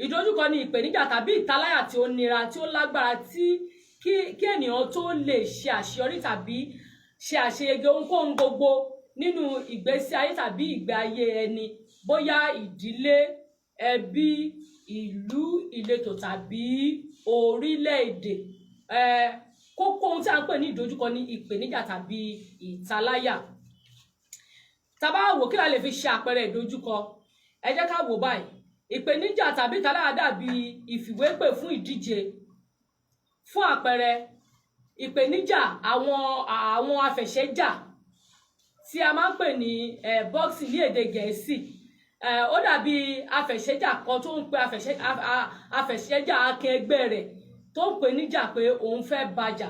ìdojúkọ ni ìpèníjà tàbí ìtaláyà tí ó nira tí ó lágbára tí kí ènìyàn tó lè ṣe àṣeyọrí tàbí ṣe àṣeyege ohunkóhun gbogbo nínú ìgbésí ayé tàbí ìgbé ayé ẹni, bóyá ìdílé, ẹbí, ìlú, ìletò tàbí orílẹ̀-èdè. Kókó ohun tí a ń pè ní ìdojúkọ ni ìpèníjà tàbí ìtaláyà. Tá bá wò kí la lè fi ṣe àpẹẹrẹ ìdojúkọ, ẹ jẹ́ ká wò báyìí. Ìpèníjà tàbí ìtaláyà dàbí ìfìwépè fún ìdíje. Fún àpẹẹrẹ, ìpèníjà àwọn afẹ̀ṣẹ́jà tí a máa ń pè ní boxing ní èdè Gẹ̀ẹ́sì. Ó dàbí afẹ̀ṣẹ́jà kan tó ń pe afẹ̀ṣẹ́jà akẹgbẹ́ rẹ̀ tó ń pè níjà pé òun fẹ́ bàjà.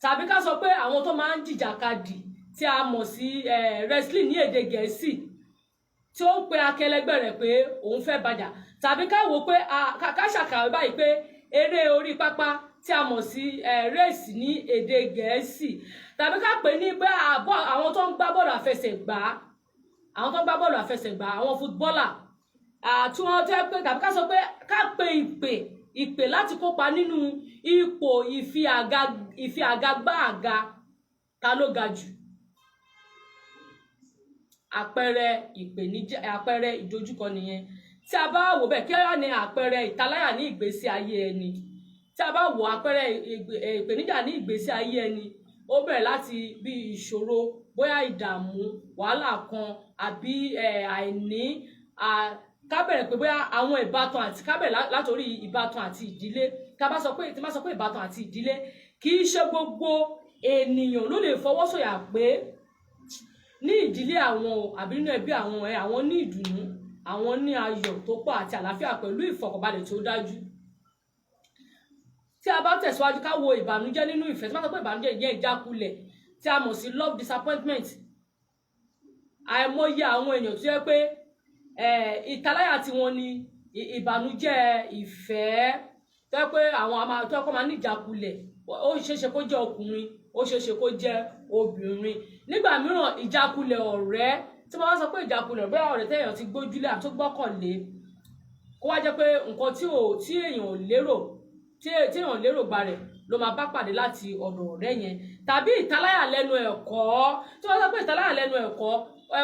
Tàbí ká sọ pé àwọn tó máa ń jìjàkadì tí a mọ̀ sí wrestling ní èdè Gẹ̀ẹ́sì tí ó ń pe akẹlẹgbẹ́ rẹ̀ pé òun fẹ́ bàjà. Tàbí ká wò pé ká ṣàkàwé báyìí pé eré orí pápá tí a mọ̀ sí race ní èdè Gẹ̀ẹ́sì. Tàbí ká pè ní pé àwọn tó ń gbá bọ́ọ̀lù àfẹsẹ̀gbá, àwọn footballer tí wọ́n tẹ́ pé, tàbí ká sọ pé ká pe ìpè láti kópa nínú ipò ìfi àga gbá àga ta ló ga jù. Àpẹẹrẹ ìdojúkọ nìyẹn. Tí a bá wò bẹ́ẹ̀, kí wá ní àpẹẹrẹ ìtaláyà ní ìgbésí ayé ẹni? Tí a bá wò àpẹẹrẹ ìpèníjà ní ìgbésí ayé ẹni, ó bẹ̀rẹ̀ láti bí ìṣòro, bóyá ìdààmú, wàhálà kan àbí àìní. Ká bẹ̀rẹ̀ pé bóyá àwọn ìbátan àti ká bẹ̀rẹ̀ látòrí ìbátan àti ìdílé. Tí má sọ pé ìbátan àti ìdílé, kì í ṣe gbogbo ènìyàn ló lè fọwọ́ sọ̀yà pé ní ìdílé àwọn àbí nínú ẹbí àwọn ní ìdùnnú, àwọn ní ayọ̀ tó pọ̀ àti àlàáfíà pẹ̀lú ìfọ̀kànbalẹ̀ tó dájú. Tí a bá tẹ̀síwájú ká wo ìbànújẹ́ nínú ìfẹ́, tí má sọ pé ìbànújẹ́ jẹ́ ìjákulẹ̀ tí a mọ̀ sí love disappointment. Àìmọye àwọn èèyàn tó yẹ pé ìtaláyà tí wọ́n ní ìbànújẹ́ ìfẹ́, tó yẹ pé tó yẹ kó máa ní ìjákulẹ̀. Ó ṣeéṣe kó jẹ́ ọkùnrin, ó ṣeéṣe kó jẹ́ obìnrin. Nígbà mìíràn ìjákulẹ̀ ọ̀rẹ́, tí wọ́n bá sọ pé ìjákulẹ̀ ọ̀rẹ́, ọ̀rẹ́ tẹ́yàn ti gbójúlé àti tó gbọ́kànlé, kó wá jẹ́ pé nǹkan tí èèyàn lérò gba rẹ̀ ló máa bá pàdé láti ọ̀dọ̀ ọ̀rẹ́ yẹn. Tàbí ìtaláyà lẹ́nu ẹ̀kọ́, tí wọ́n sọ pé ìtaláyà lẹ́nu ẹ̀kọ́,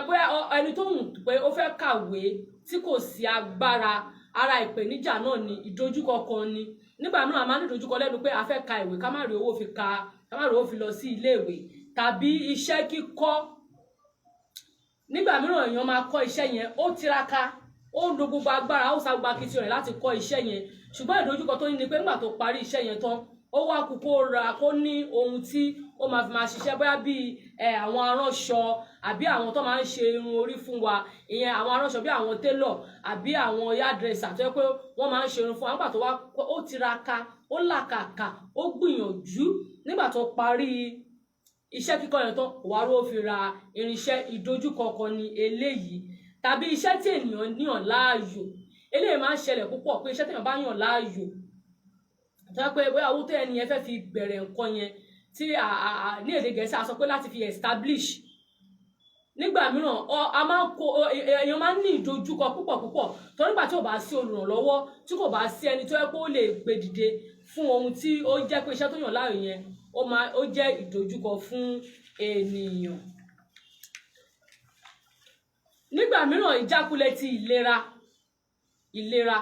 bóyá ẹni tó hùn pé ó fẹ́ kàwé tí kò sí agbára, ara ìpèníjà náà ni, ìdojúkọ kan ni. Nígbà mìíràn a máa ní ìdojúkọ lẹ́nu pé a fẹ́ ka ìwé ká má rí owó fi lọ sí ilé ìwé. Tàbí iṣẹ́ kíkọ́, nígbà mìíràn èèyàn máa kọ́ iṣẹ́ yẹn, ó tiraka, ó ń lo gbogbo agbára, ó sa gbogbo akitiyan rẹ̀ láti kọ́ iṣẹ́ yẹn. Ṣùgbọ́n ìdojúkọ tó ní ni pé nígbà tó parí iṣẹ́ yẹn tán, ó wá kú kó ní ohun tí ó máa fi máa ṣiṣẹ́, bóyá bí àwọn aránṣọ àbí àwọn tó máa ń ṣe irun orí fún wa, ìyẹn àwọn aránṣọ bí àwọn tailor àbí àwọn hairdresser tó yẹ pé wọ́n máa ń ṣe irun fún wa. Nígbà tó wá, ó tiraka, ó làkàkà, ó gbìyànjú. Nígbà tó parí iṣẹ́ kíkọ́ yẹn tán, wàá rówó fi ra irinṣẹ́. Ìdojúkọ kan ni eléyìí. Tàbí iṣẹ́ tí ènìyàn yàn láàyò. Eléyìí máa ń ṣẹlẹ̀ púpọ̀ pé iṣẹ́ tí èèyàn bá yàn láàyò, tó yẹ pé bóyá owó tó ẹni yẹn fẹ́ fi bẹ̀rẹ̀ nǹkan yẹn, tí ní èdè Gẹ̀ẹ́sì a sọ pé láti fi establish. Nígbà mìíràn èèyàn máa ń ní ìdojúkọ púpọ̀ tó nígbà tí ò bá sí olùrànlọ́wọ́, tí kò bá sí ẹni tó yẹ pé ó lè gbé dìde fún ohun tí ó jẹ́ pé iṣẹ́ tó yàn láàyò yẹn ó jẹ́ ìdojúkọ fún ènìyàn. Nígbà mìíràn ìjákulẹ̀ ti ìlera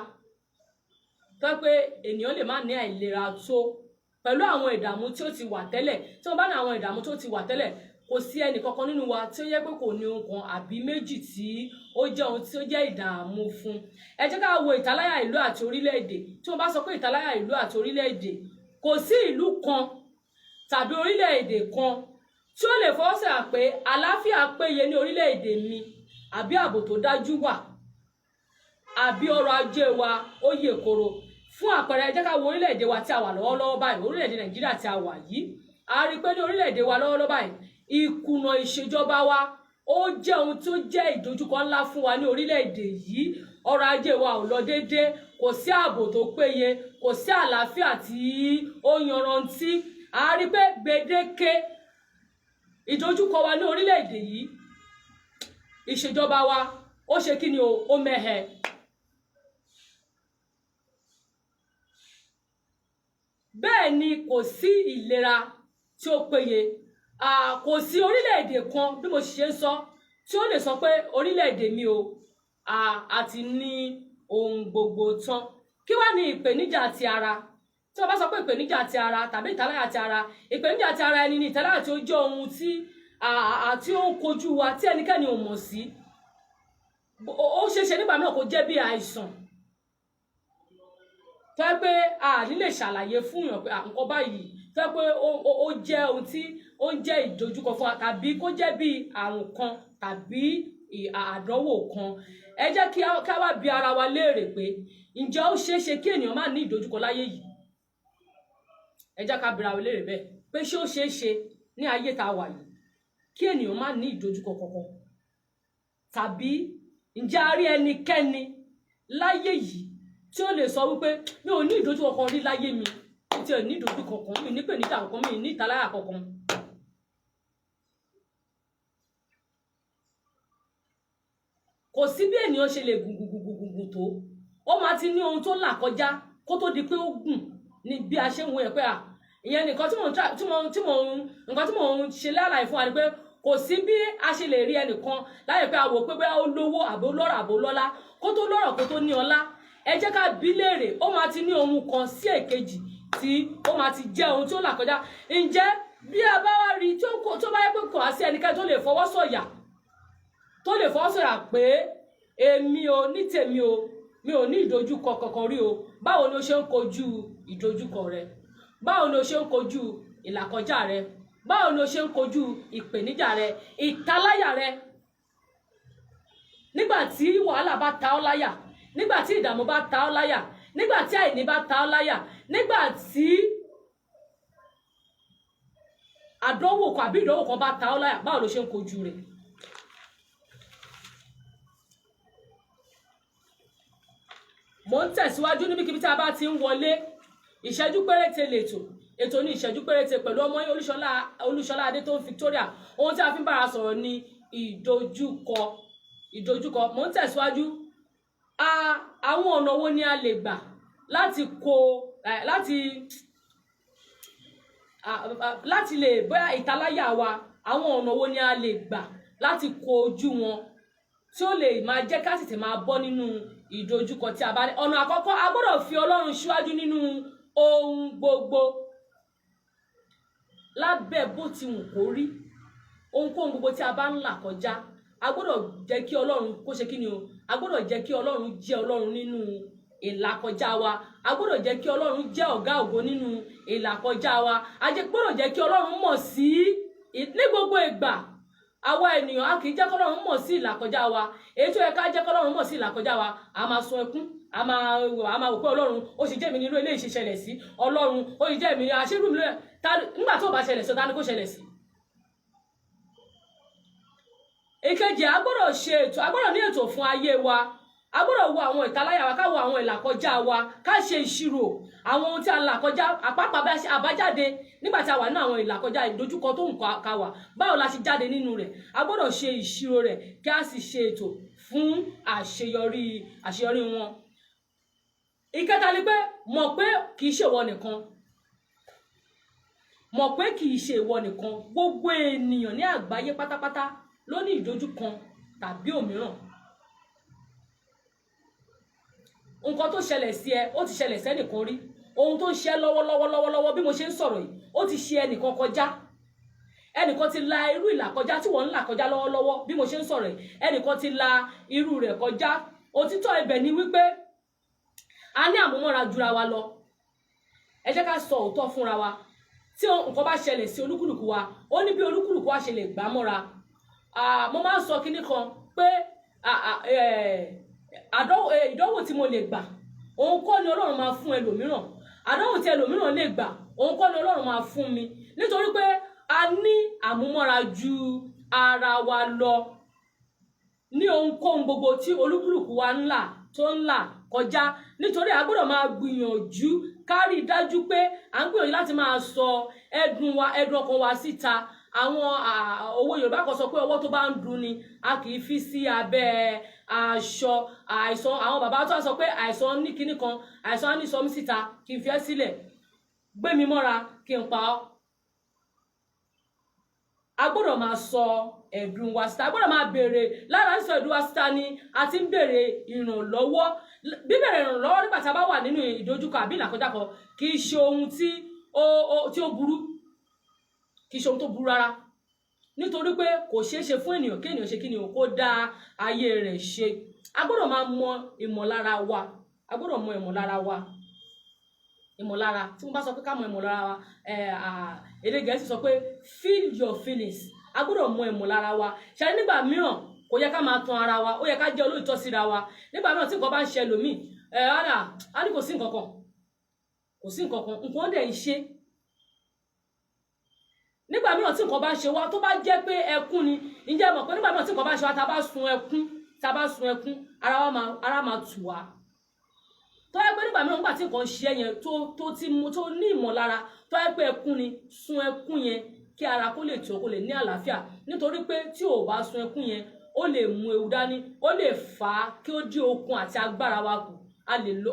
tó pé ènìyàn lè má ní àìlera tó pẹ̀lú àwọn ìdààmú tí ó ti wà tẹ́lẹ̀. Tí wọ́n bá ní àwọn ìdààmú tó ti wà tẹ́lẹ̀, kò sí ẹnì kankan nínú wa tí ó yẹ pé kò ní ohun kan àbí méjì tí ó jẹ́ ohun tí ó jẹ́ ìdààmú fún. Ẹ jẹ́ ká wo ìtaláyà ìlú àti orílẹ̀-èdè. Tí wọ́n bá sọ pé ìtaláyà ìlú àti orílẹ̀-èdè, kò sí ìlú kan tàbí orílẹ̀-èdè kan tí ó lè fọwọ́ sọ̀yà pé àlàáfíà péye ní orílẹ̀-èdè mi, àbí ààbò tó dájú wà, àbí ọrọ̀ ajé wa ó yè koro. Fún àpẹẹrẹ, ẹ jẹ́ ká wo orílẹ̀-èdè wa tí a wà lọ́wọ́lọ́wọ́ báyìí, orílẹ̀-èdè Nàìjíríà tí a wà yìí. A rí pé ní orílẹ̀-èdè wa lọ́wọ́lọ́wọ́ báyìí, ìkùnà ìṣèjọba wa ó jẹ́ ohun tí ó jẹ́ ìdojúkọ ńlá fún wa ní orílẹ̀-èdè yìí. Ọrọ̀ ajé wa ò lọ déédé, kò sí ààbò tó péye, kò sí àlàáfíà tí ó yanrantí. A rí pé gbèdéke ìdojúkọ wa ní orílẹ̀-èdè yìí, ìṣèjọba wa ó ṣe kí ni ó mẹ́hẹ. bẹ́ẹ̀ ni kò sí ìlera tí ó péye. Kò sí orílẹ̀-èdè kan bí mo ṣe ń sọ tí ó lè sọ pé orílẹ̀-èdè mi o àti ní ohun gbogbo tán. Kí wá ní ìpèníjà ti ara? Tí wọ́n bá sọ pé ìpèníjà ti ara tàbí ìtaláyà ti ara, ìpèníjà ti ara ẹni ni ìtaláyà tí ó jẹ́ ohun tí àti ó ń kojú wa tí ẹnikẹ́ni ò mọ̀ sí. Ó ṣeéṣe nígbà mìíràn kó jẹ́ bí àìsàn tó yẹ pé a ní lè ṣàlàyé fún èèyàn pé nǹkan báyìí tó yẹ pé ó jẹ́ ohun tí ó ń jẹ́ ìdojúkọ fún wa, tàbí kó jẹ́ bí àrùn kan tàbí àdánwò kan. Ẹ jẹ́ kí a wá bi ara wa léèrè pé ǹjẹ́ ó ṣeéṣe kí ènìyàn má ní ìdojúkọ láyé yìí? Ẹ jẹ́ ká bi ara wa léèrè bẹ́ẹ̀ pé ṣé ó ṣeéṣe ní ayé tá a wà yìí kí ènìyàn má ní ìdojúkọ kankan? Tàbí ǹjẹ́ a rí ẹnikẹ́ni láyé yìí tí ó lè sọ wípé mi ò ní ìdojúkọ kankan rí láyé mi, tí ò ní ìdojúkọ kankan, mi ní ìpèníjà kankan, mi ní ìtaláyà kankan? Kò sí bí ènìyàn ṣe lè gùn tó, ó máa ti ní ohun tó là kọjá kó tó di pé ó gùn. Ní bí a ṣe ń wo ẹ̀ pé ìyẹn nìkan tí mò ń ṣe láàlàyé fún wa ni pé kò sí bí a ṣe lè rí ẹnìkan láyé pé a wò pé bóyá ó lówó àbó lọ́rọ̀ àbó lọ́lá, kó tó lọ́rọ̀ kó tó ní ọlá. Ẹ jẹ́ ká bi léèrè, ó máa ti ní ohun kan sí èkejì tí ó máa ti jẹ́ ohun tí ó là kọjá. Ǹjẹ́ bí a bá wá rí tó bá yẹ pé kò wá sí ẹnikẹ́ni tó lè fọwọ́ sọ̀yà pé èmi ò ní tèmi o, mi ò ní ìdojúkọ kankan rí o. Báwo ni o ṣe ń kojú ìdojúkọ rẹ? Báwo ni o ṣe ń kojú ìlàkọjá rẹ? Báwo ni o ṣe ń kojú ìpèníjà rẹ, ìtaláyà rẹ? Nígbà tí wàhálà bá ta ọ́ láyà, nígbà tí ìdààmú bá ta ọ́ láyà, nígbà tí àìní bá ta ọ́ láyà, nígbà tí àdánwò kan àbí ìdánwò kan bá ta ọ́ láyà, báwo lo ṣe ń kojú rẹ̀? Mo ń tẹ̀síwájú níbikíbi tí a bá ti ń wọlé. Ìṣẹ́jú péréte lètò. Ètò ní ìṣẹ́jú péréte pẹ̀lú ọmọ yín Olúṣọlá Adétóun Victoria. Ohun tí a fi ń bára sọ̀rọ̀ ni ìdojúkọ. Mo ń tẹ̀síwájú. Àwọn ọ̀nà wo ni a lè gbà láti lè bóyá ìtaláyà wa, àwọn ọ̀nà wo ni a lè gbà láti kojú wọn tí ó lè máa jẹ́ ká tètè máa bọ́ nínú ìdojúkọ tí a bá ní? Ọ̀nà àkọ́kọ́, a gbọ́dọ̀ fi Ọlọ́run síwájú nínú ohun gbogbo. Lábẹ́ bó ti wù kó rí, ohunkóhun gbogbo tí a bá ń là kọjá, a gbọ́dọ̀ jẹ́ kí Ọlọ́run kó ṣe kí ni o? A gbọ́dọ̀ jẹ́ kí Ọlọ́run jẹ́ Ọlọ́run nínú ìlàkọjá wa. A gbọ́dọ̀ jẹ́ kí Ọlọ́run jẹ́ ọ̀gá ògo nínú ìlàkọjá wa. A gbọ́dọ̀ jẹ́ kí Ọlọ́run mọ̀ sí ní gbogbo ìgbà. Àwa ènìyàn a kì í jẹ́ kí Ọlọ́run mọ̀ sí ìlàkọjá wa. Èyí tó yẹ ká jẹ́ kí Ọlọ́run mọ̀ sí ìlàkọjá wa, a máa sun ẹkún, a máa wò pé Ọlọ́run ó sì jẹ́ mi nínú ilé ìṣẹ̀lẹ̀ sí, Ọlọ́run ó sì jẹ́ mi àṣírù mi nígbà tó bá ṣẹlẹ̀ sí ta ni kó ṣẹlẹ̀ sí. Ìkejì, a gbọ́dọ̀ ní ètò fún ayé wa. A gbọ́dọ̀ wo àwọn ìtaláyà wa, ká wo àwọn ìlàkọjá wa, ká ṣe ìṣirò àwọn ohun tí a là kọjá, àpapọ̀ àbájáde nígbà tí a wà nínú àwọn ìlàkọjá ìdojúkọ tó ń ká wà. Báwo la ṣe jáde nínú rẹ̀? A gbọ́dọ̀ ṣe ìṣirò rẹ̀ kí a sì ṣe ètò fún àṣeyọrí wọn. Ìkẹta ni pé mọ̀ pé kì í ṣe ìwọ nìkan. Mọ̀ pé kì í ṣe ìwọ nìkan. Gbogbo ènìyàn ní àgbáyé pátápátá ló ní ìdojúkọ tàbí òmíràn. Nǹkan tó ṣẹlẹ̀ sí ẹ, ó ti ṣẹlẹ̀ sẹ́nìkan rí. Ohun tó ń ṣe lọ́wọ́lọ́wọ́ bí mo ṣe ń sọ̀rọ̀ yìí, ó ti ṣe ẹnìkan kọjá. Ẹnìkan ti la irú ìlà kọjá tí wọ́n ń là kọjá lọ́wọ́lọ́wọ́ bí mo ṣe ń sọ̀rọ̀ yìí. Ẹnìkan ti la irú rẹ̀ kọjá. Òtítọ́ ibẹ̀ ni wípé a ní àmúmọ́ra jura wa lọ. Ẹ jẹ́ ká sọ òótọ́ fúnra wa. Tí nǹkan bá ṣẹlẹ̀ sí olúkúlùkù wa, ó ní bí olúkúlùkù wa ṣe lè gbà mọ́ra. Mo máa ń sọ kinní kan pé ìdánwò tí mo lè gbà, òun kọ́ ni Ọlọ́run máa fún ẹlòmíràn. Àdánwò tí ẹlòmíràn lè gbà, òun kọ́ ni Ọlọ́run máa fún mi. Nítorí pé a ní àmúmọ́ra ju ara wa lọ ní ohunkóhun gbogbo tí olúkúlùkù wa tó ń là kọjá. Nítorí a gbọ́dọ̀ máa gbìyànjú ká rí dájú pé à ń gbìyànjú láti máa sọ ẹ̀dùn ọkàn wa síta. Àwọn owó Yorùbá kan sọ pé ọwọ́ tó bá ń dùn ni a kì í fi sí abẹ́ aṣọ. Àìsàn, àwọn bàbá tó sọ pé àìsàn ní kinní kan, àìsàn á ní sọmí síta kì í fi ẹ́ sílẹ̀. gbé mi mọ́ra kí n pa ọ́. A gbọ́dọ̀ máa sọ ẹ̀dùn wa síta, a gbọ́dọ̀ máa béèrè lára sísọ ẹ̀dùn wa síta ni a ti ń béèrè ìrànlọ́wọ́. Bíbèrè ìrànlọ́wọ́ nígbà tí a bá wà nínú ìdojúkọ àbí ìlàkọjá kan kì í ṣe ohun tí ó burú, kì í ṣe ohun tó burú rárá, nítorí pé kò ṣeé ṣe fún ènìyàn kí ènìyàn ṣe kí ni kó dá ayé rẹ̀ ṣe. A gbọ́dọ̀ máa mọ ìmọ̀lára wa, a gbọ́dọ̀ mọ ìmọ̀lára wa. Ìmọ̀lára, tí mo bá sọ pé ká mọ ìmọ̀lára wa, èdè Gẹ̀ẹ́sì sọ pé feel your feelings. A gbọ́dọ̀ mọ ìmọ̀lára wa. Ṣé nígbà mìíràn kò yẹ ká máa tan ara wa, ó yẹ ká jẹ́ olóòótọ́ síra wa. Nígbà mìíràn tí nǹkan bá ń ṣe ẹlòmíì, á ní kò sí nǹkan kan, kò sí nǹkan kan, nǹkan dẹ̀ ń ṣe. Nígbà mìíràn tí nǹkan bá ń ṣe wá tó bá jẹ́ pé ẹkún ni, ǹjẹ́ mọ̀ pé nígbà mìíràn tí nǹkan bá ń ṣe wá tá bá sun ẹkún, ara máa tù wá. Tó yẹ pé nígbà mìíràn nígbà tí nǹkan ṣe yẹn tó ní ìmọ̀lára, tó yẹ pé ẹkún ni, sun ẹkún yẹn kí ara kó lè tù ọ́, kó lè ní àlàáfíà. Nítorí pé tí ò bá sun ẹkún yẹn, ó lè mú ewu dání, ó lè fà á kí ó dí okun àti agbára wa kù.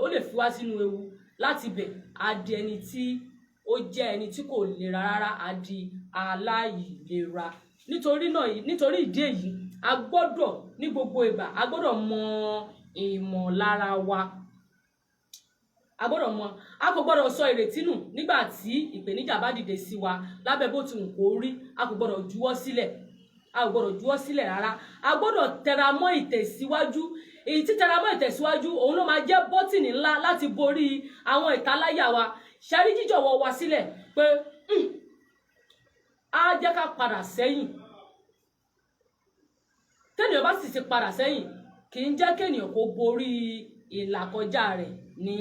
Ó lè fi wá sínú ewu. Láti bẹ̀ á di ẹni tí ó jẹ́ ẹni tí kò lera rárá, á di aláìlera. Nítorí ìdí èyí, a gbọ́dọ̀ ní gbogbo ìgbà a gbọ́dọ̀ mọ ìmọ̀lára wa. A gbọ́dọ̀ mọ̀, a kò gbọ́dọ̀ sọ ìrètí nù nígbà tí ìpèníjà bá dìde sí wa lábẹ́ bó ti wù kó rí. A kò gbọ́dọ̀ juwọ́ sílẹ̀, a kò gbọ́dọ̀ juwọ́ sílẹ̀ rárá. A gbọ́dọ̀ tẹra mọ́ ìtẹ̀síwájú. Èyí tí tẹra mọ́ ìtẹ̀síwájú òun ló máa jẹ́ bọ́tìnì ńlá láti borí àwọn ìtaláyà wa. Ṣẹ́rí jíjọ̀wọ́ wa sílẹ̀ pé á jẹ́ ká padà sẹ́yìn. Tẹ́nìyàn bá sì ti padà sẹ́yìn kì í jẹ́ kéèyàn kó borí ìlàkọjá rẹ̀ ní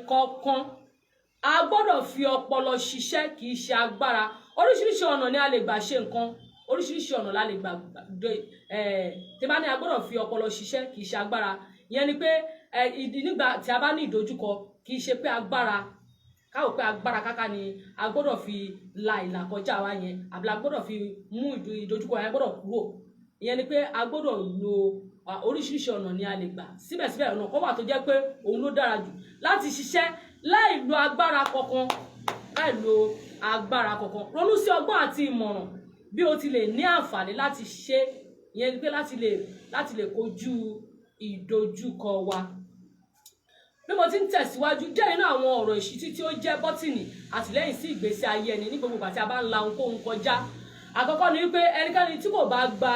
kọ́kán. A gbọ́dọ̀ fi ọpọlọ ṣiṣẹ́ kì í ṣe agbára. Oríṣiríṣi ọ̀nà ni a lè gbà ṣe nǹkan, oríṣiríṣi ọ̀nà la lè gbà tí bá ní a gbọ́dọ̀ fi ọpọlọ ṣiṣẹ́ kì í ṣe agbára. Ìyẹn ni pé nígbà tí a bá ní ìdojúkọ kì í ṣe pé agbára, káwò pé agbára káká ni a gbọ́dọ̀ fi la ìlàkọjá wa yẹn, àbí a gbọ́dọ̀ fi mú ìdojúkọ yẹn gbọ́dọ̀ kúrò. Ìyẹn ni pé a gbọ́dọ̀ lo oríṣiríṣi ọ̀nà ni a lè gbà. Síbẹ̀síbẹ̀ ọ̀nà kan wà tó jẹ́ pé òun ló dára jù láti ṣiṣẹ́ láì lo agbára kankan, láì lo agbára kankan. Ronú sí ọgbọ́n àti ìmọ̀ràn bí o ti lè ní àǹfààní láti ṣe. Ìyẹn ni pé láti lè kojú ìdojúkọ wa. Bí mo ti ń tẹ̀síwájú, díẹ̀ nínú àwọn ọ̀rọ̀ ìṣítí tí ó jẹ́ bọ́tìnì àtìlẹ́yìn sí ìgbésí ayé ẹni ní gbogbo ìgbà tí a bá ń la ohunkóhun kọjá. Àkọ́kọ́ ni wípé ẹnikẹ́ni tí kò bá gba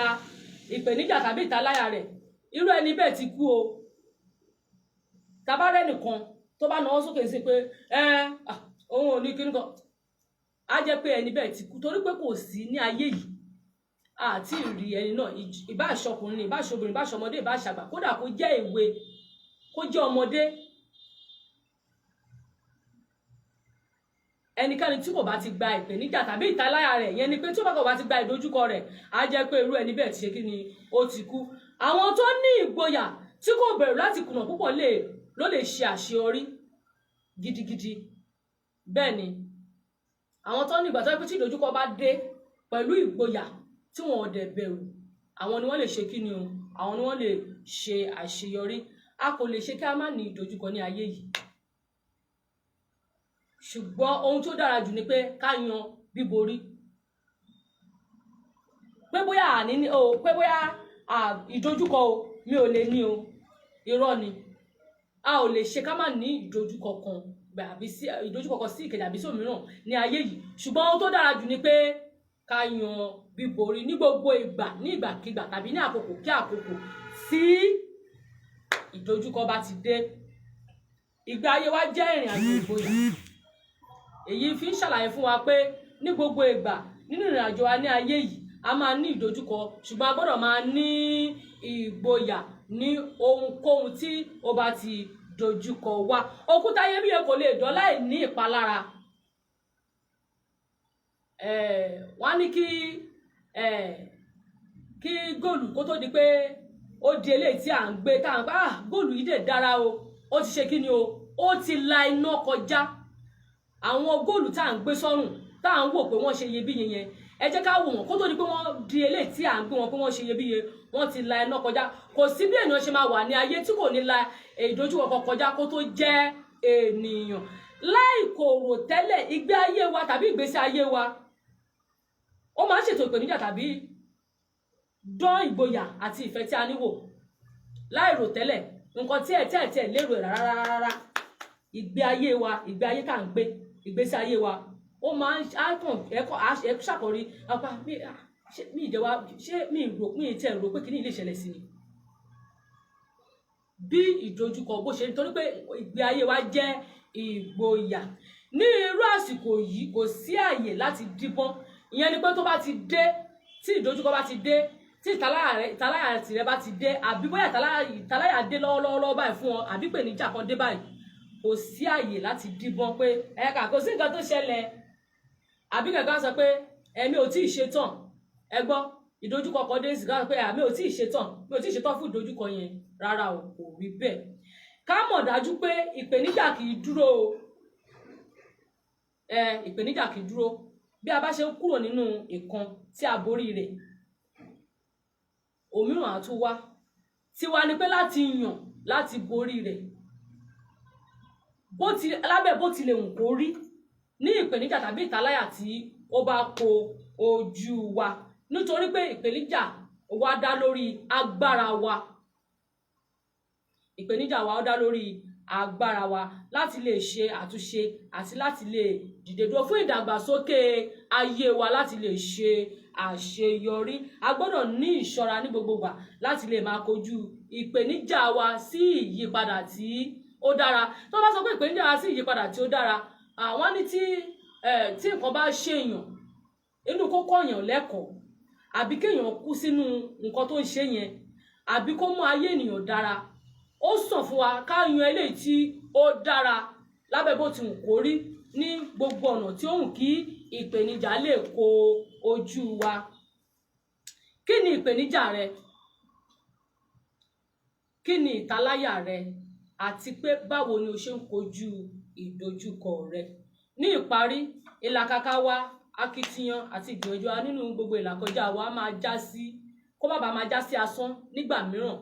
ìpèníjà tàbí ìtaláyà rẹ̀, irú ẹni bẹ́ẹ̀ ti kú o. Tabarẹ́ nìkan tó bá náwó sókè sí pé òun ò ní kíní kan, á jẹ́ pé ẹni bẹ́ẹ̀ ti kú, torí pé kò sí ní ayé yìí àti ìrí ẹni náà, ìbá àṣọkùnrin, ìbá àṣọbìnrin, ìbá àṣọmọdé, ìbá àṣàgbà, kódà kó jẹ́ èwe, kó jẹ́ ọmọdé. Ẹnikẹ́ni tí kò bá ti gba ìpèníjà tàbí ìtaláyà rẹ̀, yẹn ni pé tí ó bá kò bá ti gba ìdojúkọ rẹ̀, á jẹ́ pé irú ẹni bẹ́ẹ̀ ti ṣe kí ni, ó ti kú. Àwọn tó ní ìgboyà tí kò bẹ̀rù láti kùnà púpọ̀ ló lè ṣe àṣeyọrí gidigidi. Bẹ́ẹ̀ ni àwọn tó ní ìgbà tó yẹ pé tí ìdojúkọ bá dé pẹ̀lú ìgboyà tí wọn ò dẹ̀ bẹ̀rù, àwọn ni wọ́n lè ṣe kí ni o, àwọn ni wọ́n lè ṣe àṣeyọrí. A kò lè ṣe kí a má ní ìdojúkọ ní ayé yìí, ṣùgbọ́n ohun tó dára jù ni pé ká yan bíborí. Pé bóyá ìdojúkọ o mi ò lè ní o, irọ́ ni. A ò lè ṣe ká má ní ìdojúkọ kan àbí ìdojúkọ kan sí ìkejì àbí sí òmíràn ní ayé yìí, ṣùgbọ́n ohun tó dára jù ni pé ká yan bíborí ní gbogbo ìgbà, ní ìgbàkigbà tàbí ní àkókò kí àkókò tí ìdojúkọ bá ti dé. Ìgbé ayé wa jẹ́ ìrìn àjò ìgboyà. Èyí fi ń ṣàlàyé fún wa pé ní gbogbo ìgbà nínú ìrìn àjò wa ní ayé yìí a máa ní ìdojúkọ, ṣùgbọ́n a gbọ́dọ̀ máa ní ìgboyà ní ohunkóhun tí ó bá ti dojúkọ wa. Òkúta iyebíye kò lè dán láì ní ìpalára. Wọ́n ní kí góòlù kó tó di pé ó di eléyìí tí à ń gbé tá à ń pa góòlù yìí dẹ̀ dára o, ó ti ṣe kí ni o, ó ti la iná kọjá. Àwọn góòlù tá à ń gbé sọ́rùn tá à ń wò pé wọ́n ṣe iyebíye yẹn, ẹ jẹ́ ká wò wọ́n kó tó di pé wọ́n di eléyìí tí à ń gbé wọn pé wọ́n ṣe iyebíye, wọ́n ti la iná kọjá. Kò sí bí ènìyàn ṣe máa wà ní ayé tí kò ní la ìdojúkọ kan kọjá kó tó jẹ́ ènìyàn. láì kò rò tẹ́lẹ̀ ìgbé ayé wa tàbí ìgbésí ayé wa ó máa ń ṣètò ìpèníjà tàbí dán ìgboyà àti ìfẹ́ tí a níwò láì rò tẹ́lẹ̀ nǹkan tí ẹ̀ lérò ẹ̀ rárá ìgbé ayé wa ìgbé ayé tá à ń gbé ìgbésí ayé wa ó máa ń ṣàkórí apá mi ìjẹwa ṣé mi tẹ̀ rò pé kíní lè ṣẹlẹ̀ sí ni bí ìdojúkọ bó ṣe nítorí pé ìgbé ayé wa jẹ́ ìgboyà ní irú àsìkò yìí kò sí àyè láti díbọ́n ìyẹn ni pé tó bá ti dé tí ìdojúkọ bá ti dé tí ìtaláyà tìrẹ bá ti dé àbí bóyá ìtaláyà dé lọ́wọ́lọ́wọ́ báyìí fún ọ àbí pé níjà kan dé báyìí kò sí àyè láti díbọ́n pé ẹ̀ka kò sí nǹkan tó ṣẹlẹ̀ àbí kankan sọ pé ẹ̀mí ò tí ì ṣetán ẹ gbọ́ ìdojúkọ kan dé ìsìnká pé àmì ò tí ì ṣetán fún ìdojúkọ yẹn rárá o kò rí bẹ́ẹ̀ ká mọ̀ dájú pé ìpèníjà kì í dúró ìpèníjà kì í dúró bí a bá ṣe ń kúrò nínú ìkan tí a borí rẹ̀ òmíràn á tún wá tiwa ni pé láti yàn láti borí rẹ̀ lábẹ́ bó tilẹ̀ wù kó rí ní ìpèníjà tàbí ìtaláyà tí ó bá kó ojú wa nítorí pé ìpèníjà wa dá lórí agbára wa ìpèníjà wa ó dá lórí agbára wa láti lè ṣe àtúnṣe àti láti lè dìde dúró fún ìdàgbàsókè ayé wa láti lè ṣe àṣeyọrí a gbọ́dọ̀ ní ìṣọ́ra ní gbogbo ìgbà láti lè máa kojú ìpèníjà wa sí ìyípadà tí ó dára tó bá sọ pé ìpèníjà wa sí ìyípadà tí ó dára àwọn ní tí nǹkan bá ṣèyàn inú kó kọ̀yàn lẹ́kọ̀ọ́ àbí kéèyàn kú sínú nǹkan tó ń ṣe yẹn àbí kó mú ayé ènìyàn dára ó sàn fún wa ká yan eléyìí tí ó dára lábẹ́ bó ti wù kó rí ní gbogbo ọ̀nà tí ó wù kí ìpèníjà lè kó ojú wa. Kí ni ìpèníjà rẹ? Kí ni ìtaláyà rẹ? Àti pé báwo ni o ṣe ń kojú ìdojúkọ rẹ? Ní ìparí, ìlàkàkà wa, akitiyan àti ìgbìyànjú wa nínú gbogbo ìlàkọjá wa máa já sí kó má bàa máa já sí asán nígbà mìíràn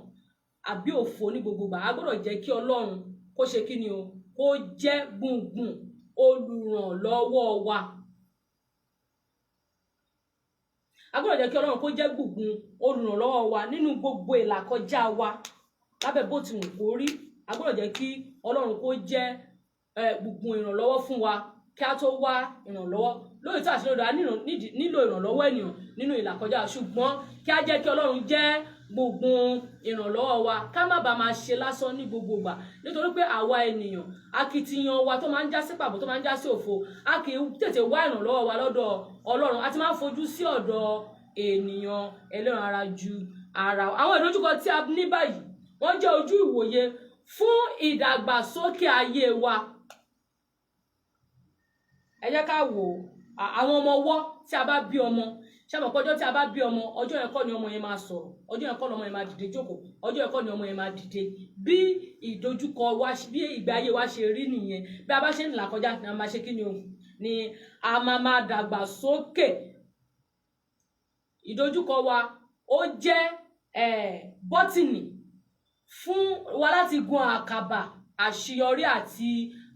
àbí òfò ní gbogbo ìgbà. A gbọ́dọ̀ jẹ́ kí Ọlọ́run kó ṣe kí ni o kó jẹ́ gbùngbùn olùrànlọ́wọ́ wa. A gbọ́dọ̀ jẹ́ kí Ọlọ́run kó jẹ́ gbùngbùn olùrànlọ́wọ́ wa nínú gbogbo ìlàkọjá wa lábẹ́ bó ti wù kó rí. A gbọ́dọ̀ jẹ́ kí Ọlọ́run kó jẹ́ gbùngbùn ìrànlọ́wọ́ fún wa kí a tó wá ìrànlọ́wọ́ lórí tí àṣírí ọ̀dọ̀ a nílò ìrànlọ́wọ́ ènìyàn nínú ìlàkọjá ṣùgbọ́n kí a jẹ́ kí Ọlọ́run jẹ́ gbùngbùn ìrànlọ́wọ́ wa ká má bàa máa ṣe lásán ní gbogbo ìgbà nítorí pé àwa ènìyàn akitiyan wa tó máa ń já sí pàbó tó máa ń já sí òfo a kì í tètè wá ìrànlọ́wọ́ wa lọ́dọ̀ Ọlọ́run a ti máa ń fojú sí ọ̀dọ̀ ènìyàn ẹlẹ́ran ara ju ara àwọn ìdojúkọ tí a ní báyìí wọ́n jẹ́ ojú ìwòye fún ìdàgbàsókè ayé wa. Ẹ jẹ́ ká wò àwọn ọmọ ọwọ́ tí a bá bí ọmọ ṣé àmọ́ ọjọ́ tí a bá bí ọmọ ọjọ́ yẹn kọ́ ni ọmọ yẹn máa sọ̀rọ̀ ọjọ́ yẹn kọ́ ni ọmọ yẹn máa dìde jókòó ọjọ́ yẹn kọ́ ni ọmọ yẹn máa dìde bí ìdojúkọ wa bí ìgbé ayé wa ṣe rí nìyẹn bí a bá ṣe ń là kọjá ni a máa ṣe kí ni o ni a máa dàgbà sókè. Ìdojúkọ wa ó jẹ́ bọ́tìnì fún wa láti gun àkàbà àṣeyọrí àti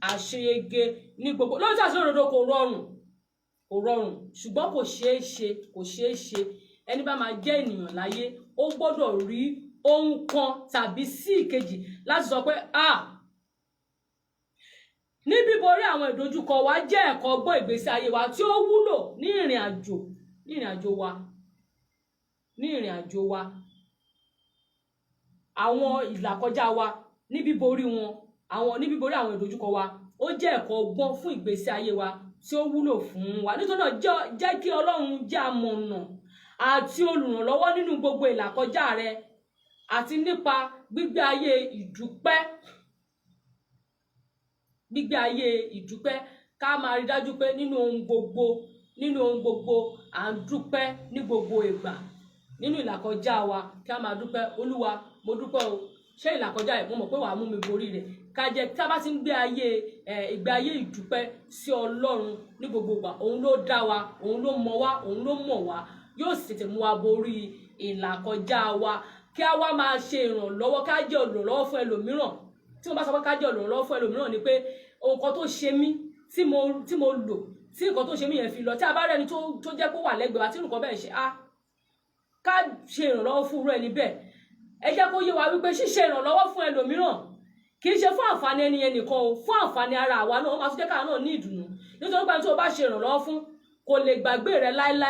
àṣeyege ní gbogbo lóòótọ́ àti òdodo kò rọrùn ṣùgbọ́n kò ṣeé ṣe ẹni bá máa jẹ́ ènìyàn láyé ó gbọ́dọ̀ rí ohun kan tàbí sí ìkejì láti sọ pé ní bíborí àwọn ìdojúkọ wa jẹ́ ẹ̀kọ́ ọgbọ́n ìgbésí ayé wa tí ó wúlò ní ìrìn àjò wa àwọn ìlàkọjá wa ní bíborí àwọn ìdojúkọ wa ó jẹ́ ẹ̀kọ́ ọgbọ́n fún ìgbésí ayé wa tí ó wúlò fún wa nítorí náà jẹ́ kí Ọlọ́run jẹ́ amọ̀nà àti olùrànlọ́wọ́ nínú gbogbo ìlàkọjá rẹ àti nípa gbígbé ayé ìdúpẹ́ ká máa rí dájú pé nínú ohun gbogbo à ń dúpẹ́ ní gbogbo ìgbà nínú ìlàkọjá wa kí a máa dúpẹ́ Olúwa mo dúpẹ́ o ṣé ìlàkọjá ẹ̀ mo mọ̀ pé wàá mú mi borí rẹ̀ ká jẹ́ tí a bá ti ń gbé ìgbé ayé ìdúpẹ́ sí Ọlọ́run ní gbogbo ìgbà òun ló dá wa òun ló mọ̀ wá òun ló mọ̀ wá yóò sì tètè mú wa borí ìlàkọjá wa kí a wá máa ṣe ìrànlọ́wọ́ ká jẹ́ olùrànlọ́wọ́ fún ẹlòmíràn tí mo bá sọ pé ká jẹ́ olùrànlọ́wọ́ fún ẹlòmíràn ni pé nǹkan tó ṣe mí tí mo lò tí nǹkan tó ṣe mí yẹn fi lọ tí a bá rẹ́ni tó jẹ́ kó wà lẹ́gbẹ̀ẹ́ wa tí nǹkan bẹ́ẹ̀ ṣe ká ṣe ìrànlọ́wọ́ fún irú ẹni bẹ́ẹ̀. Ẹ jẹ́ kó yé wa wípé ṣíṣe ìrànlọ́wọ́ fún ẹlòmíràn kì í ṣe fún àǹfààní ẹni yẹn nìkan o, fún àǹfààní ara àwa náà, ó máa tún jẹ́ káwa náà ní ìdùnnú, nítorí pé tí o bá ṣe ìrànlọ́wọ́ fún kò lè gbàgbé rẹ láéláé.